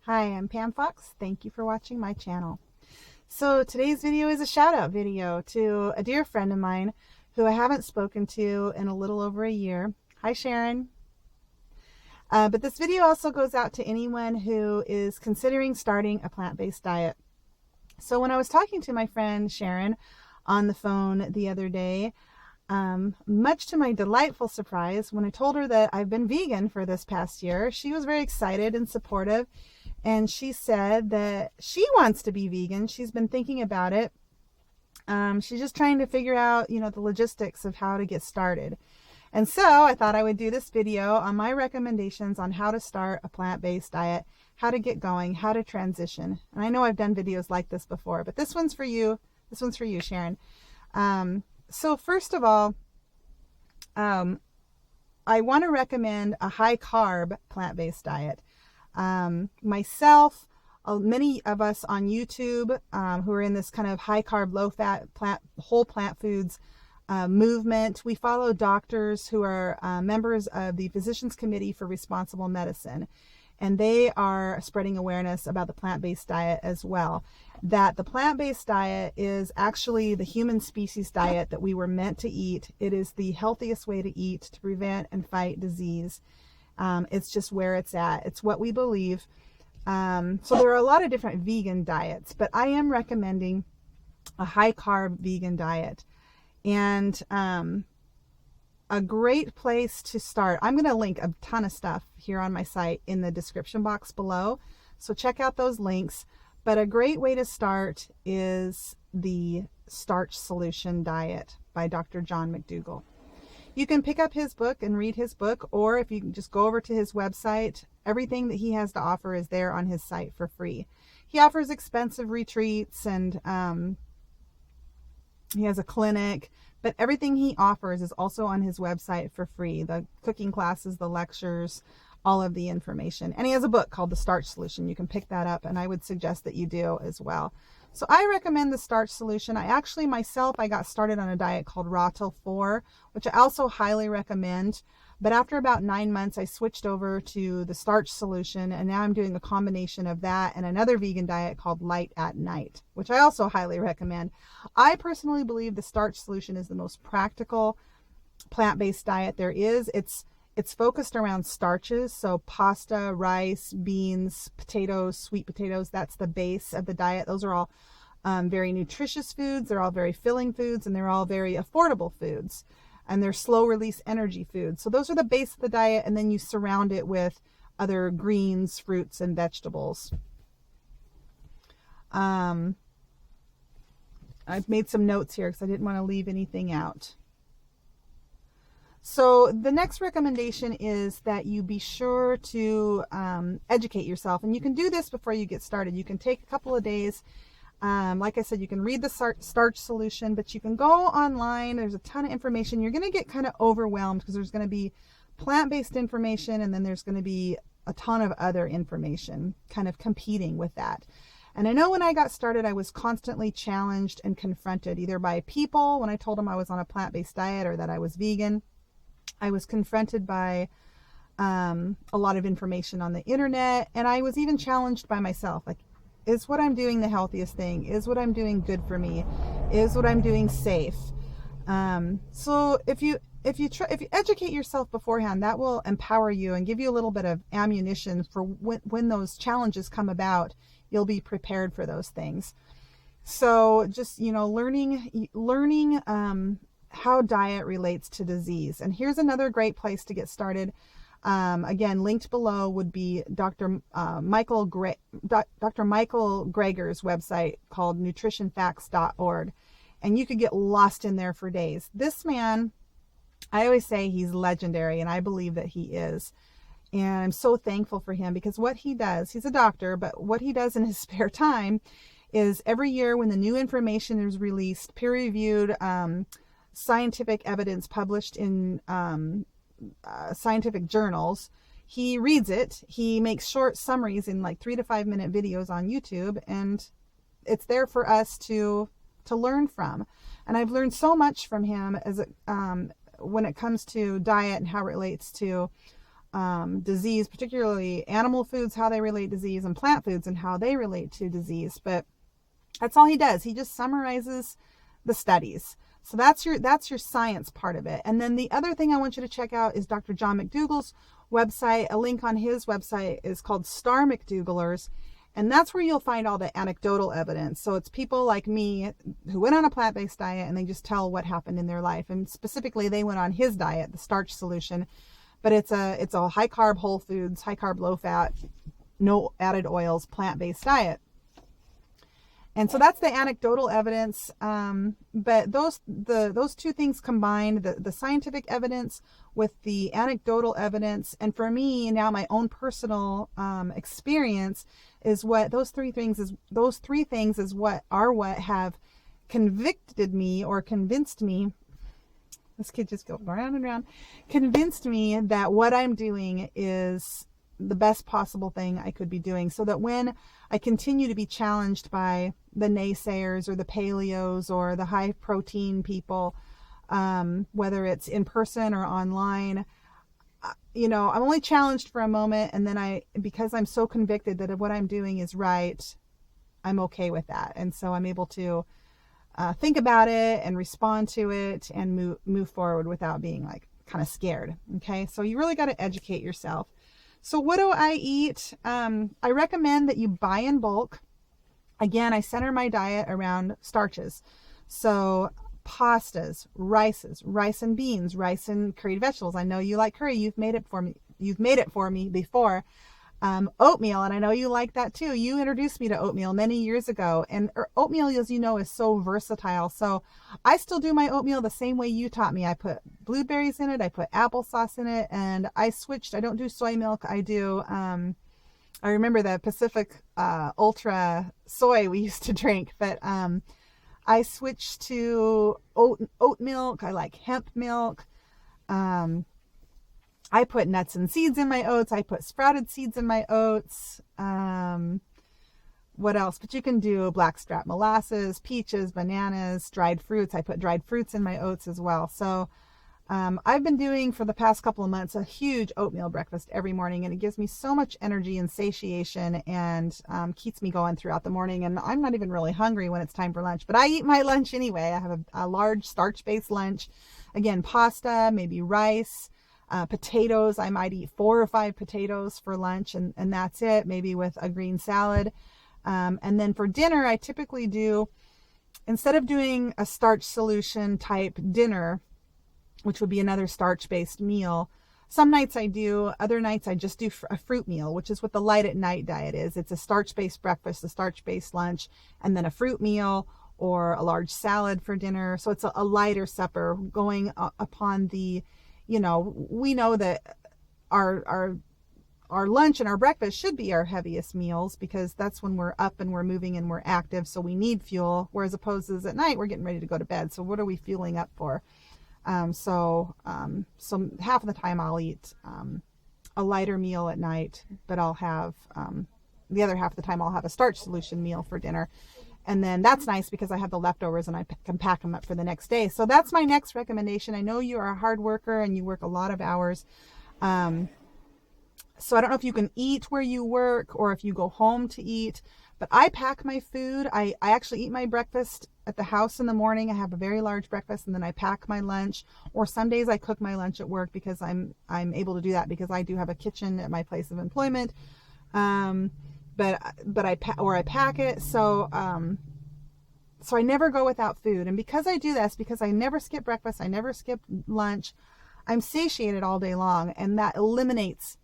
Hi, I'm Pam Fox. Thank you for watching my channel. So today's video is a shout out video to a dear friend of mine who I haven't spoken to in a little over a year. Hi, Sharon. But this video also goes out to anyone who is considering starting a plant-based diet. So when I was talking to my friend Sharon on the phone the other day, much to my delightful surprise, when I told her that I've been vegan for this past year, she was very excited and supportive. And she said that she wants to be vegan. She's been thinking about it. She's just trying to figure out, the logistics of how to get started. And so I thought I would do this video on my recommendations on how to start a plant-based diet, how to get going, how to transition. And I know I've done videos like this before, but this one's for you. This one's for you, Sharon. So first of all, I want to recommend a high-carb plant-based diet. Myself, many of us on YouTube who are in this kind of high-carb, low-fat, whole plant foods movement, we follow doctors who are members of the Physicians Committee for Responsible Medicine. And they are spreading awareness about the plant-based diet as well. That the plant-based diet is actually the human species diet that we were meant to eat. It is the healthiest way to eat to prevent and fight disease. It's just where it's at. It's what we believe. So there are a lot of different vegan diets, but I am recommending a high-carb vegan diet. And a great place to start, I'm going to link a ton of stuff here on my site in the description box below. So check out those links. But a great way to start is the Starch Solution diet by Dr. John McDougall. You can pick up his book and read his book, or if you can just go over to his website, everything that he has to offer is there on his site for free. He offers expensive retreats and he has a clinic, but everything he offers is also on his website for free. The cooking classes, the lectures, all of the information. And he has a book called The Starch Solution. You can pick that up, and I would suggest that you do as well. So I recommend the Starch Solution. I got started on a diet called Raw Till 4, which I also highly recommend. But after about 9 months, I switched over to the Starch Solution, and now I'm doing a combination of that and another vegan diet called Light at Night, which I also highly recommend. I personally believe the Starch Solution is the most practical plant-based diet there is. It's focused around starches, so pasta, rice, beans, potatoes, sweet potatoes. That's the base of the diet. Those are all very nutritious foods. They're all very filling foods, and they're all very affordable foods. And they're slow release energy foods. So those are the base of the diet, and then you surround it with other greens, fruits, and vegetables. I've made some notes here because I didn't want to leave anything out. So the next recommendation is that you be sure to educate yourself. And you can do this before you get started. You can take a couple of days. Like I said, you can read the Starch Solution, but you can go online. There's a ton of information. You're going to get kind of overwhelmed because there's going to be plant-based information, and then there's going to be a ton of other information kind of competing with that. And I know when I got started, I was constantly challenged and confronted either by people when I told them I was on a plant-based diet or that I was vegan. I was confronted by a lot of information on the internet, and I was even challenged by myself. Like, is what I'm doing the healthiest thing? Is what I'm doing good for me? Is what I'm doing safe? So if you educate yourself beforehand, that will empower you and give you a little bit of ammunition for when those challenges come about. You'll be prepared for those things. So just learning how diet relates to disease. And here's another great place to get started. Again, linked below would be Dr. Michael Gregor's website called nutritionfacts.org. And you could get lost in there for days. This man, I always say he's legendary, and I believe that he is. And I'm so thankful for him because what he does, he's a doctor, but what he does in his spare time is every year when the new information is released, peer-reviewed scientific evidence published in scientific journals, he reads it. He makes short summaries in like 3 to 5 minute videos on YouTube, and it's there for us to learn from. And I've learned so much from him as when it comes to diet and how it relates to disease, particularly animal foods, how they relate to disease, and plant foods and how they relate to disease. But that's all he does. He just summarizes the studies. So that's your science part of it. And then the other thing I want you to check out is Dr. John McDougall's website. A link on his website is called Star McDougallers. And that's where you'll find all the anecdotal evidence. So it's people like me who went on a plant-based diet and they just tell what happened in their life. And specifically, they went on his diet, the Starch Solution. But it's a high carb, whole foods, high carb, low fat, no added oils, plant-based diet. And so that's the anecdotal evidence. But those two things combined, the scientific evidence with the anecdotal evidence, and for me now my own personal experience is what those three things is what have convicted me or convinced me. This kid just goes round and round. Convinced me that what I'm doing is the best possible thing I could be doing, so that when I continue to be challenged by the naysayers or the paleos or the high protein people, whether it's in person or online, I'm only challenged for a moment, and then because I'm so convicted that what I'm doing is right, I'm okay with that. And so I'm able to think about it and respond to it and move forward without being like kind of scared. Okay. So you really got to educate yourself. So what do I eat? I recommend that you buy in bulk. Again, I center my diet around starches. So pastas, rice and beans, rice and curried vegetables. I know you like curry. You've made it for me before. Oatmeal, and I know you like that too. You introduced me to oatmeal many years ago, and oatmeal, as you know, is so versatile. So I still do my oatmeal the same way you taught me. I put blueberries in it, I put applesauce in it, and I switched. I don't do soy milk. I do, I remember the Pacific Ultra soy we used to drink, but I switched to oat milk. I like hemp milk. I put nuts and seeds in my oats. I put sprouted seeds in my oats. What else? But you can do blackstrap molasses, peaches, bananas, dried fruits. I put dried fruits in my oats as well. So I've been doing for the past couple of months a huge oatmeal breakfast every morning, and it gives me so much energy and satiation, and keeps me going throughout the morning. And I'm not even really hungry when it's time for lunch, but I eat my lunch anyway. I have a large starch-based lunch. Again, pasta, maybe rice. Potatoes, I might eat 4 or 5 potatoes for lunch, and that's it, maybe with a green salad. And then for dinner, I typically do, instead of doing a starch solution type dinner, which would be another starch-based meal, some nights I do, other nights I just do a fruit meal, which is what the light at night diet is. It's a starch-based breakfast, a starch-based lunch, and then a fruit meal or a large salad for dinner. So it's a lighter supper going upon the, we know that our lunch and our breakfast should be our heaviest meals, because that's when we're up and we're moving and we're active, so we need fuel, whereas opposed to at night we're getting ready to go to bed. So what are we fueling up for? So half of the time I'll eat a lighter meal at night, but I'll have the other half of the time I'll have a starch solution meal for dinner. And then that's nice because I have the leftovers and I can pack them up for the next day. So that's my next recommendation. I know you are a hard worker and you work a lot of hours. So I don't know if you can eat where you work or if you go home to eat, but I pack my food. I actually eat my breakfast at the house in the morning. I have a very large breakfast, and then I pack my lunch, or some days I cook my lunch at work because I'm able to do that because I do have a kitchen at my place of employment. But I pack it. So I never go without food. And because I do this, because I never skip breakfast, I never skip lunch, I'm satiated all day long, and that eliminates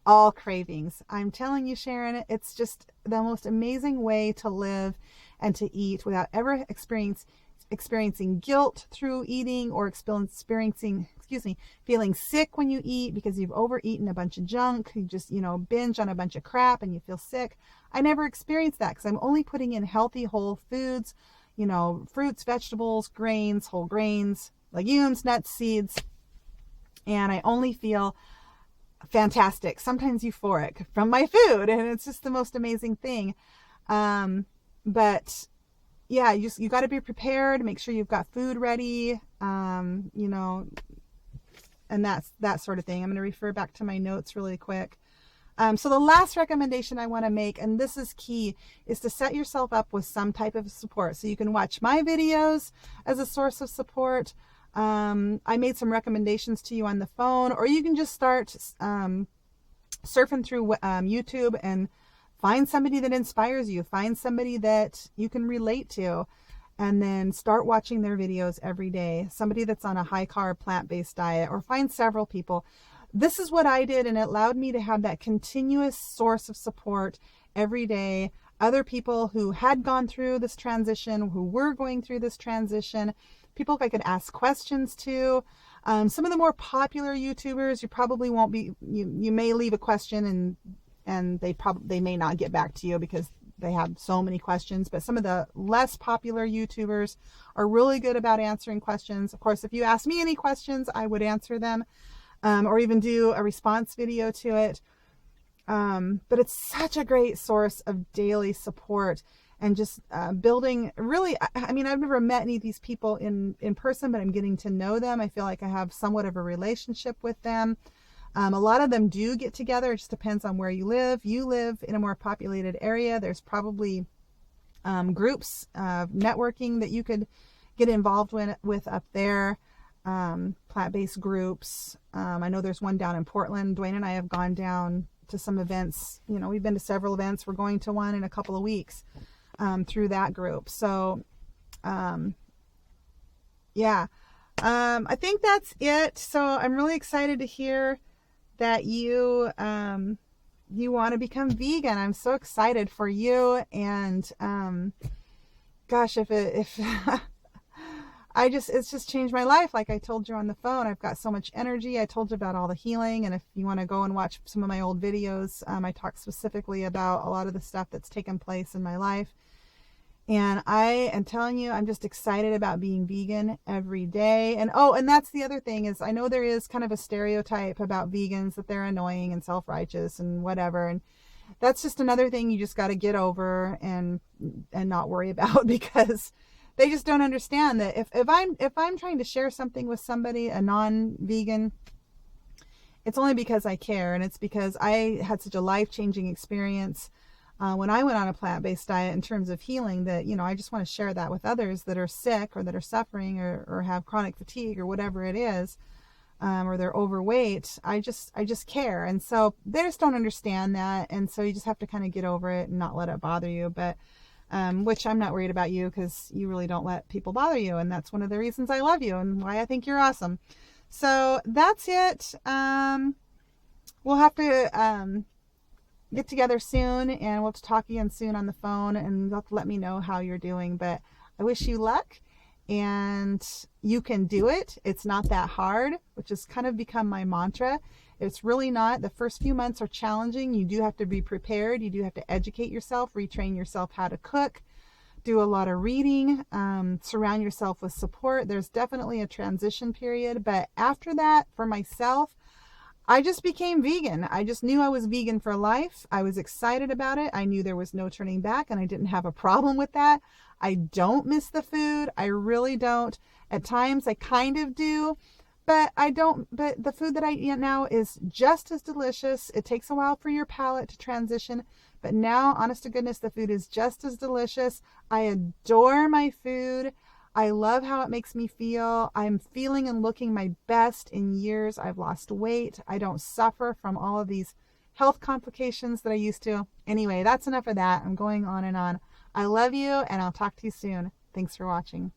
all cravings. I'm telling you, Sharon, it's just the most amazing way to live and to eat without ever experiencing guilt through eating, or feeling sick when you eat because you've overeaten a bunch of junk. You just, binge on a bunch of crap and you feel sick. I never experienced that because I'm only putting in healthy whole foods, fruits, vegetables, grains, whole grains, legumes, nuts, seeds. And I only feel fantastic, sometimes euphoric from my food. And it's just the most amazing thing. But yeah, you got to be prepared. Make sure you've got food ready. and that sort of thing. I'm going to refer back to my notes really quick. So the last recommendation I want to make, and this is key, is to set yourself up with some type of support. So you can watch my videos as a source of support. I made some recommendations to you on the phone, or you can just start surfing through YouTube and find somebody that inspires you. Find somebody that you can relate to, and then start watching their videos every day. Somebody that's on a high carb, plant-based diet, or find several people. This is what I did, and it allowed me to have that continuous source of support every day. Other people who had gone through this transition, who were going through this transition, people I could ask questions to. Some of the more popular YouTubers, you probably won't be, you may leave a question and they may not get back to you because they have so many questions. But some of the less popular YouTubers are really good about answering questions. Of course, if you ask me any questions, I would answer them, or even do a response video to it. But it's such a great source of daily support, and just building, really, I mean, I've never met any of these people in person, but I'm getting to know them. I feel like I have somewhat of a relationship with them. A lot of them do get together. It just depends on where you live. You live in a more populated area. There's probably groups of networking that you could get involved with up there. Plant-based groups. I know there's one down in Portland. Dwayne and I have gone down to some events. You know, we've been to several events. We're going to one in a couple of weeks through that group. So, yeah, I think that's it. So I'm really excited to hear that you want to become vegan. I'm so excited for you. And gosh, if it's just changed my life. Like I told you on the phone, I've got so much energy. I told you about all the healing. And if you want to go and watch some of my old videos, I talk specifically about a lot of the stuff that's taken place in my life. And I am telling you, I'm just excited about being vegan every day. And and that's the other thing, is I know there is kind of a stereotype about vegans, that they're annoying and self-righteous and whatever. And that's just another thing you just got to get over and not worry about, because they just don't understand that if I'm trying to share something with somebody, a non-vegan, it's only because I care, and it's because I had such a life-changing experience when I went on a plant-based diet in terms of healing, that, you know, I just want to share that with others that are sick or that are suffering or have chronic fatigue or whatever it is, or they're overweight. I just care. And so they just don't understand that. And so you just have to kind of get over it and not let it bother you. But which I'm not worried about you, because you really don't let people bother you. And that's one of the reasons I love you and why I think you're awesome. So that's it. We'll have to get together soon, and we'll talk again soon on the phone, and you'll have to let me know how you're doing. But I wish you luck, and you can do it. It's not that hard, which has kind of become my mantra. It's really not. The first few months are challenging. You do have to be prepared. You do have to educate yourself, retrain yourself how to cook, do a lot of reading, surround yourself with support. There's definitely a transition period, but after that, for myself, I just became vegan. I just knew I was vegan for life. I was excited about it. I knew there was no turning back, and I didn't have a problem with that. I don't miss the food. I really don't. At times I kind of do, but I don't. But the food that I eat now is just as delicious. It takes a while for your palate to transition, but now, honest to goodness, the food is just as delicious. I adore my food. I love how it makes me feel. I'm feeling and looking my best in years. I've lost weight. I don't suffer from all of these health complications that I used to. Anyway, that's enough of that. I'm going on and on. I love you, and I'll talk to you soon. Thanks for watching.